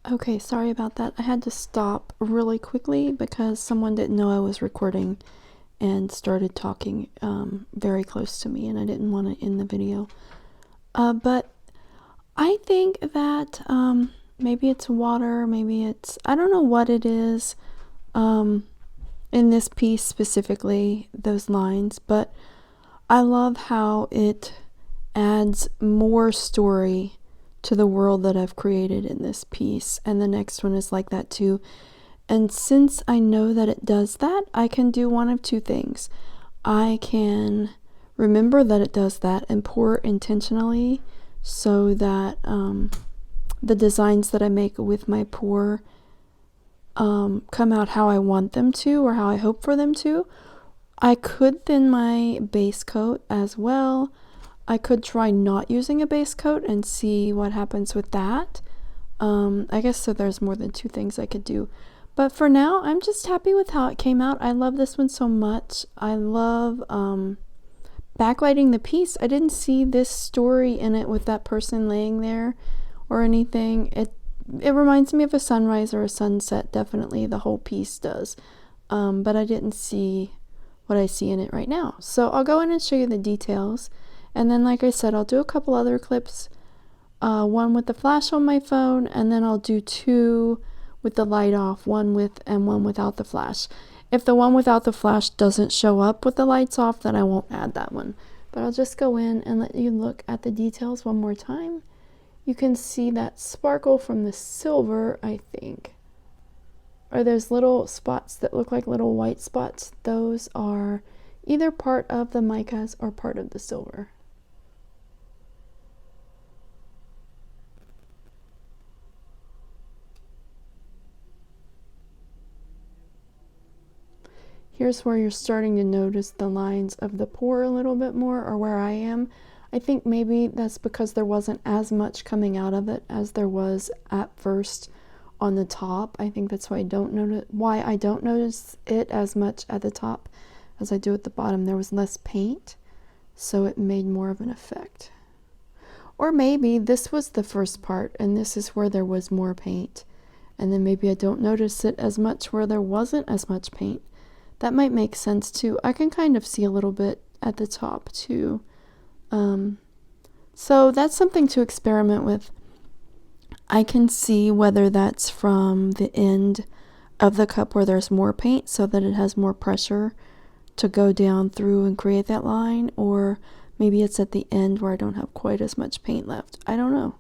Okay, sorry about that. I had to stop really quickly because someone didn't know I was recording and started talking very close to me, and I didn't want to end the video. But I think that maybe it's water, maybe it's, I don't know what it is in this piece specifically, those lines, but I love how it adds more story to the world that I've created in this piece, and the next one is like that too. And since I know that it does that, I can do one of two things. I can remember that it does that and pour intentionally so that the designs that I make with my pour come out how I want them to or how I hope for them to. I could thin my base coat as well. I could try not using a base coat and see what happens with that. I guess so there's more than two things I could do. But for now, I'm just happy with how it came out. I love this one so much. I love backlighting the piece. I didn't see this story in it with that person laying there or anything. It reminds me of a sunrise or a sunset, definitely. The whole piece does. But I didn't see what I see in it right now. So I'll go in and show you the details. And then, like I said, I'll do a couple other clips, one with the flash on my phone, and then I'll do two with the light off, one with and one without the flash. If the one without the flash doesn't show up with the lights off, then I won't add that one. But I'll just go in and let you look at the details one more time. You can see that sparkle from the silver, I think. Are those little spots that look like little white spots? Those are either part of the micas or part of the silver. Here's where you're starting to notice the lines of the pour a little bit more, or where I am. I think maybe that's because there wasn't as much coming out of it as there was at first on the top. I think that's why I don't notice it as much at the top as I do at the bottom. There was less paint, so it made more of an effect. Or maybe this was the first part and this is where there was more paint, and then maybe I don't notice it as much where there wasn't as much paint. That might make sense too. I can kind of see a little bit at the top too. So that's something to experiment with. I can see whether that's from the end of the cup where there's more paint so that it has more pressure to go down through and create that line, or maybe it's at the end where I don't have quite as much paint left. I don't know.